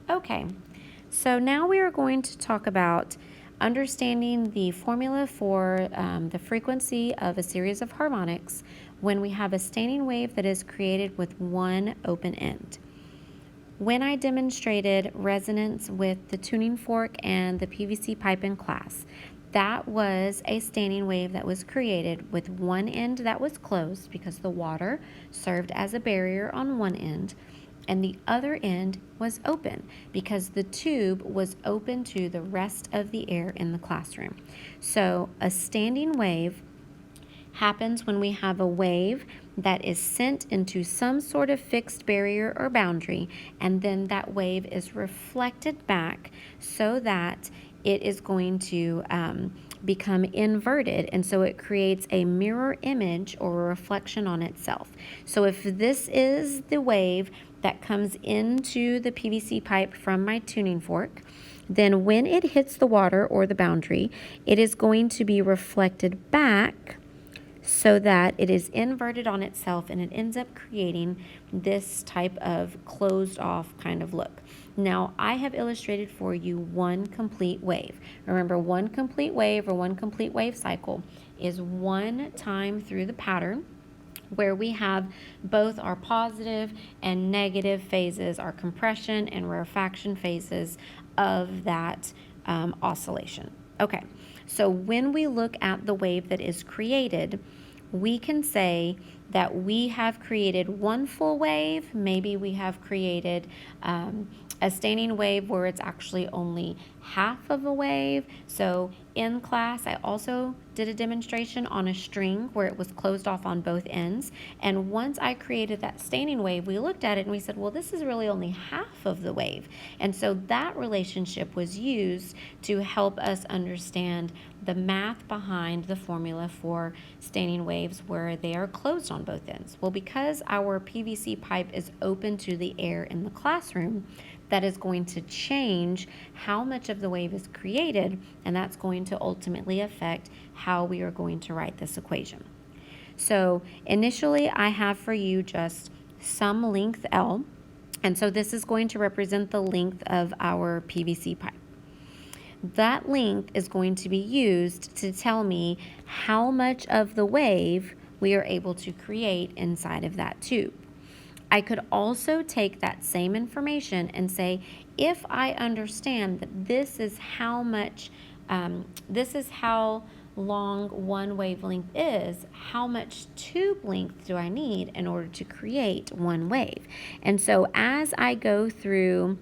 Okay, so now we are going to talk about understanding the formula for the frequency of a series of harmonics when we have a standing wave that is created with one open end. When I demonstrated resonance with the tuning fork and the PVC pipe in class, that was a standing wave that was created with one end that was closed because the water served as a barrier on one end, and the other end was open because the tube was open to the rest of the air in the classroom. So a standing wave happens when we have a wave that is sent into some sort of fixed barrier or boundary, and then that wave is reflected back so that it is going to become inverted, and so it creates a mirror image or a reflection on itself. So if this is the wave that comes into the PVC pipe from my tuning fork, then when it hits the water or the boundary, it is going to be reflected back so that it is inverted on itself, and it ends up creating this type of closed off kind of look. Now, I have illustrated for you one complete wave. Remember, one complete wave or one complete wave cycle is one time through the pattern where we have both our positive and negative phases, our compression and rarefaction phases of that oscillation. Okay, so when we look at the wave that is created, we can say that we have created one full wave. Maybe we have created a standing wave where it's actually only half of a wave. So in class, I also did a demonstration on a string where it was closed off on both ends. And once I created that standing wave, we looked at it and we said, well, this is really only half of the wave. And so that relationship was used to help us understand the math behind the formula for standing waves where they are closed on both ends. Well, because our PVC pipe is open to the air in the classroom, that is going to change how much of the wave is created, and that's going to ultimately affect how we are going to write this equation. So initially, I have for you just some length L, and so this is going to represent the length of our PVC pipe. That length is going to be used to tell me how much of the wave we are able to create inside of that tube. I could also take that same information and say, if I understand that this is how long one wavelength is, how much tube length do I need in order to create one wave? And so as I go through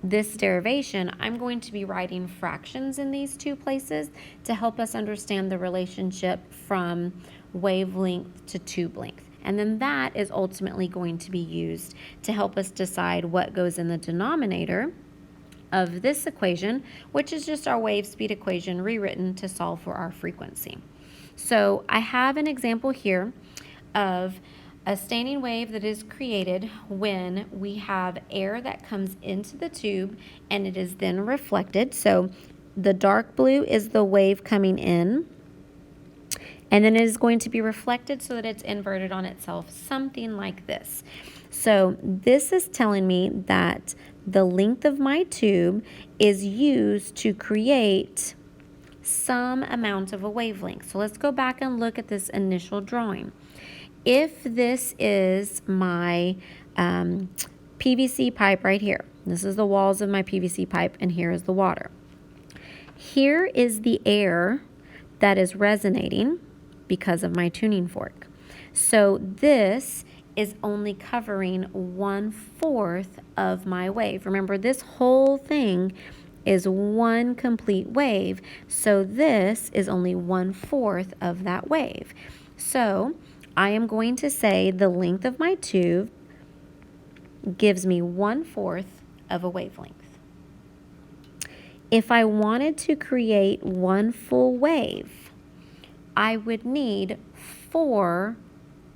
this derivation, I'm going to be writing fractions in these two places to help us understand the relationship from wavelength to tube length. And then that is ultimately going to be used to help us decide what goes in the denominator of this equation, which is just our wave speed equation rewritten to solve for our frequency. So I have an example here of a standing wave that is created when we have air that comes into the tube and it is then reflected. So the dark blue is the wave coming in, and then it is going to be reflected so that it's inverted on itself, something like this. So this is telling me that the length of my tube is used to create some amount of a wavelength. So let's go back and look at this initial drawing. If this is my PVC pipe right here, this is the walls of my PVC pipe, and here is the water. Here is the air that is resonating because of my tuning fork. So this is only covering 1/4 of my wave. Remember, this whole thing is one complete wave, so this is only 1/4 of that wave. So I am going to say the length of my tube gives me 1/4 of a wavelength. If I wanted to create one full wave, I would need 4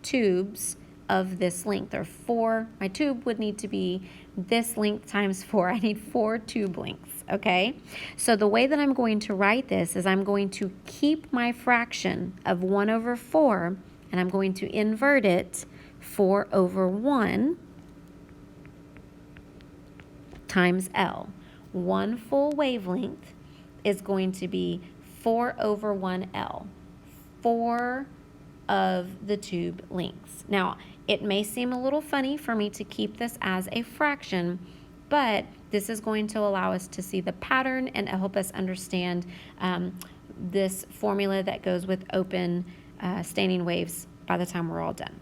tubes of this length, or my tube would need to be this length times 4. I need 4 tube lengths, okay? So the way that I'm going to write this is I'm going to keep my fraction of 1/4, and I'm going to invert it 4/1 times L. One full wavelength is going to be 4 over 1L, 4 of the tube lengths. Now, it may seem a little funny for me to keep this as a fraction, but this is going to allow us to see the pattern and help us understand this formula that goes with open standing waves by the time we're all done.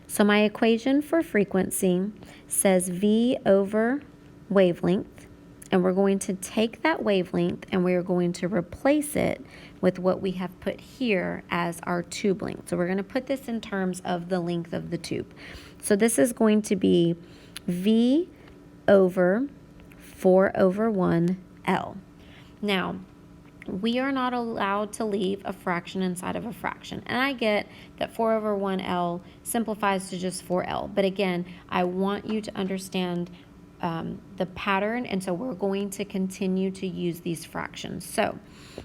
So my equation for frequency says V over wavelength, and we're going to take that wavelength and we're going to replace it with what we have put here as our tube length. So we're going to put this in terms of the length of the tube. So this is going to be V over 4 over 1L. Now, we are not allowed to leave a fraction inside of a fraction. And I get that 4 over 1L simplifies to just 4L. But again, I want you to understand the pattern, and so we're going to continue to use these fractions. So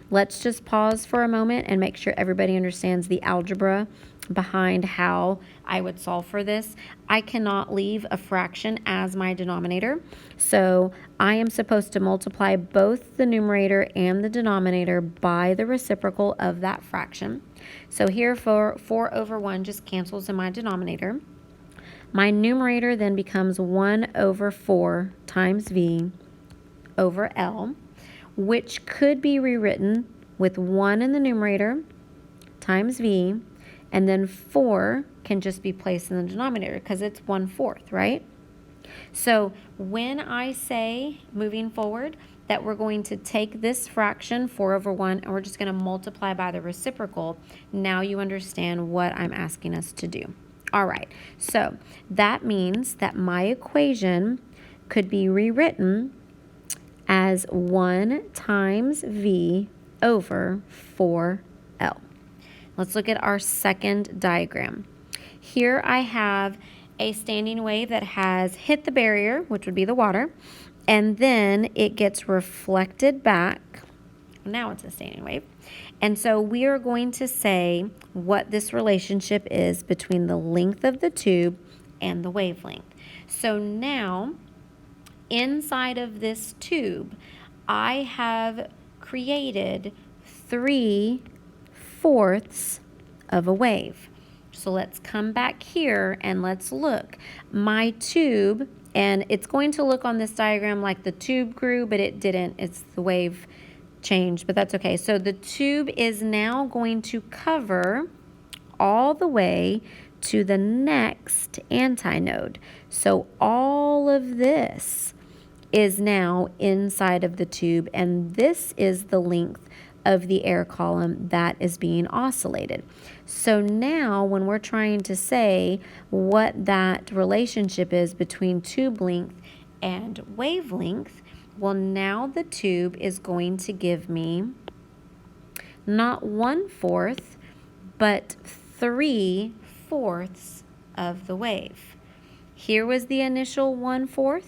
let's just pause for a moment and make sure everybody understands the algebra behind how I would solve for this. I cannot leave a fraction as my denominator, so I am supposed to multiply both the numerator and the denominator by the reciprocal of that fraction. So here for 4 over 1 just cancels in my denominator. My numerator then becomes 1 over 4 times V over L, which could be rewritten with 1 in the numerator times V, and then 4 can just be placed in the denominator because it's 1/4, right? So when I say, moving forward, that we're going to take this fraction, 4 over 1, and we're just going to multiply by the reciprocal, now you understand what I'm asking us to do. All right, so that means that my equation could be rewritten as 1 times V over 4L. Let's look at our second diagram. Here I have a standing wave that has hit the barrier, which would be the water, and then it gets reflected back. Now it's a standing wave. And so we are going to say what this relationship is between the length of the tube and the wavelength. So now, inside of this tube, I have created 3/4 of a wave. So let's come back here and let's look. My tube, and it's going to look on this diagram like the tube grew, but it didn't. It's the wave change, but that's okay. So the tube is now going to cover all the way to the next antinode. So all of this is now inside of the tube, and this is the length of the air column that is being oscillated. So now when we're trying to say what that relationship is between tube length and wavelength, well, now the tube is going to give me not 1/4, but 3/4 of the wave. Here was the initial 1/4.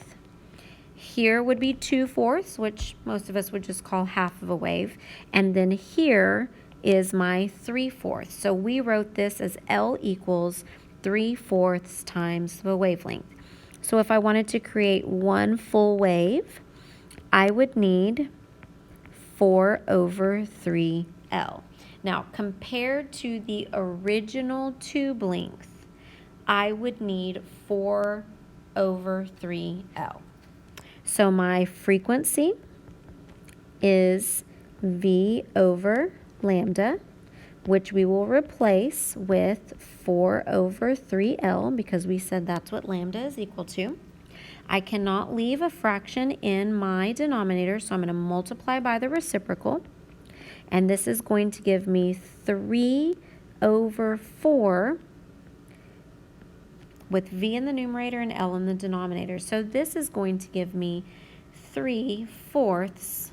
Here would be 2/4, which most of us would just call half of a wave. And then here is my 3/4. So we wrote this as L equals 3/4 times the wavelength. So if I wanted to create one full wave, I would need 4 over 3L. Now, compared to the original tube length, I would need 4 over 3L. So my frequency is V over lambda, which we will replace with 4 over 3L because we said that's what lambda is equal to. I cannot leave a fraction in my denominator, so I'm going to multiply by the reciprocal. And this is going to give me 3 over 4 with V in the numerator and L in the denominator. So this is going to give me 3/4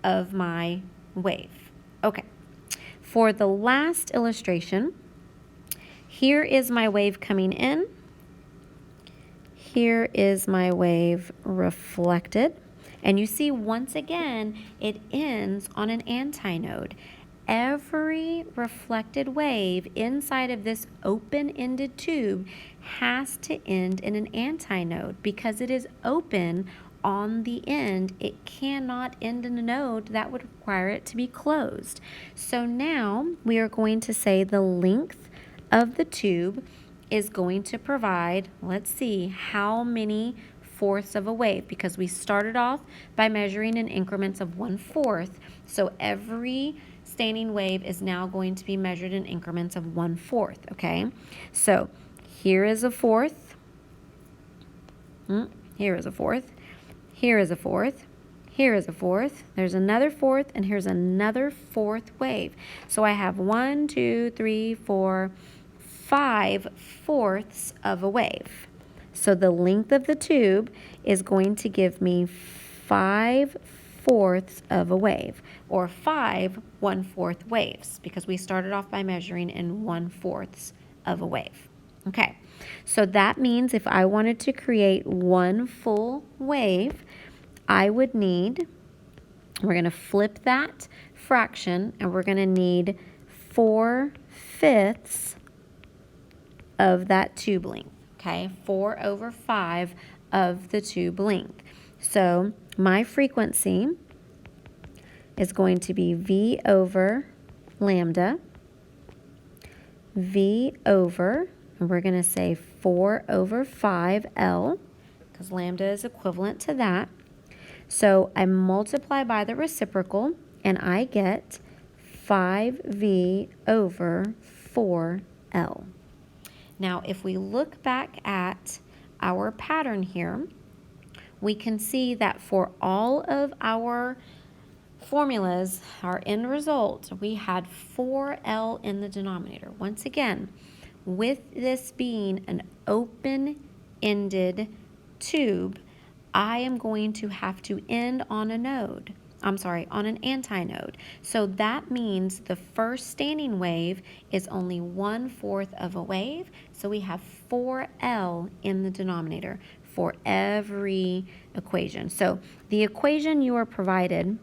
of my wave. Okay, for the last illustration, here is my wave coming in. Here is my wave reflected. And you see, once again, it ends on an antinode. every reflected wave inside of this open-ended tube has to end in an antinode because it is open on the end. It cannot end in a node. That would require it to be closed. So now we are going to say the length of the tube is going to provide, let's see, how many fourths of a wave, because we started off by measuring in increments of 1/4. So every standing wave is now going to be measured in increments of 1/4, okay? So here is a fourth. Here is a fourth. Here is a fourth. Here is a fourth. There's another fourth, and here's another fourth wave. So I have 1, 2, 3, 4, 5 fourths of a wave. So the length of the tube is going to give me 5 fourths of a wave, or 5 1/4 waves, because we started off by measuring in 1/4 of a wave. Okay, so that means if I wanted to create one full wave, I would need, we're going to flip that fraction, and we're going to need 4/5 of that tube length. Okay, 4/5 of the tube length. So my frequency is going to be V over lambda, V over, and we're going to say 4/5L, because lambda is equivalent to that. So I multiply by the reciprocal, and I get 5V over 4L. Now, if we look back at our pattern here, we can see that for all of our formulas, our end result, we had 4L in the denominator. Once again, with this being an open-ended tube, I am going to have to end on a node. On an antinode. So that means the first standing wave is only 1/4 of a wave. So we have 4L in the denominator for every equation. So the equation you are provided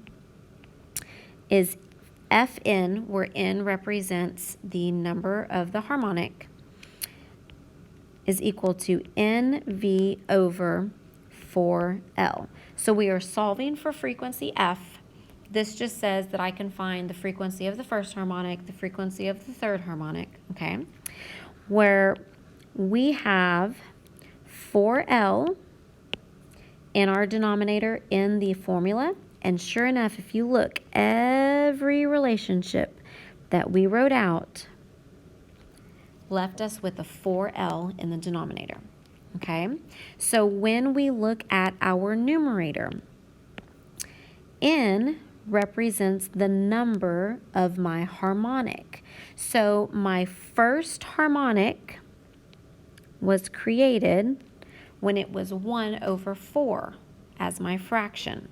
is Fn, where n represents the number of the harmonic, is equal to NV over 4L. So we are solving for frequency F. This just says that I can find the frequency of the first harmonic, the frequency of the third harmonic, okay? Where we have 4L in our denominator in the formula, and sure enough, if you look, every relationship that we wrote out left us with a 4L in the denominator. Okay, so when we look at our numerator, n represents the number of my harmonic. So my first harmonic was created when it was 1/4 as my fraction.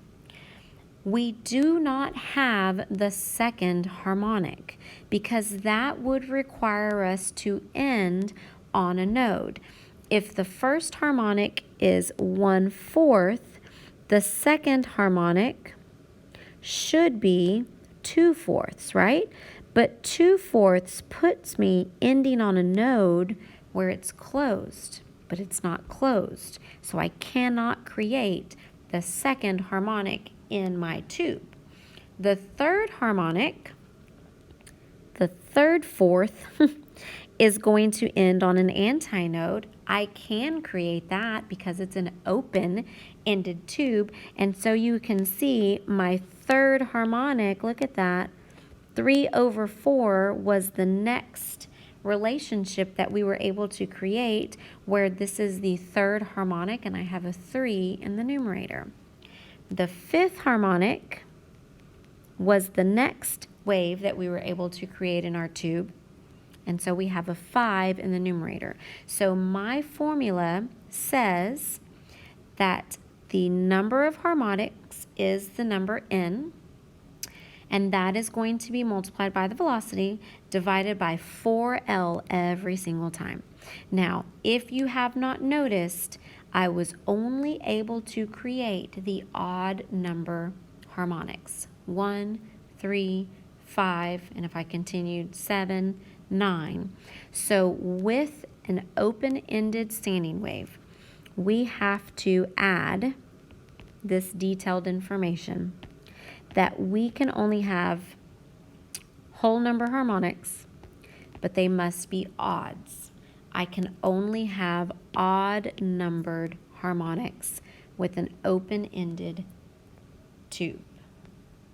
We do not have the second harmonic because that would require us to end on a node. If the first harmonic is 1/4, the second harmonic should be 2/4, right? But 2/4 puts me ending on a node where it's closed, but it's not closed. So I cannot create the second harmonic in my tube. The third harmonic, the third fourth, is going to end on an antinode. I can create that because it's an open-ended tube. And so you can see my third harmonic, look at that, 3/4 was the next relationship that we were able to create, where this is the third harmonic and I have a 3 in the numerator. The fifth harmonic was the next wave that we were able to create in our tube. And so we have a 5 in the numerator. So my formula says that the number of harmonics is the number n, and that is going to be multiplied by the velocity divided by 4L every single time. Now, if you have not noticed, I was only able to create the odd number harmonics, 1, 3, 5, and if I continued, 7, 9. So with an open-ended standing wave, we have to add this detailed information that we can only have whole number harmonics, but they must be odds. I can only have odd numbered harmonics with an open-ended tube.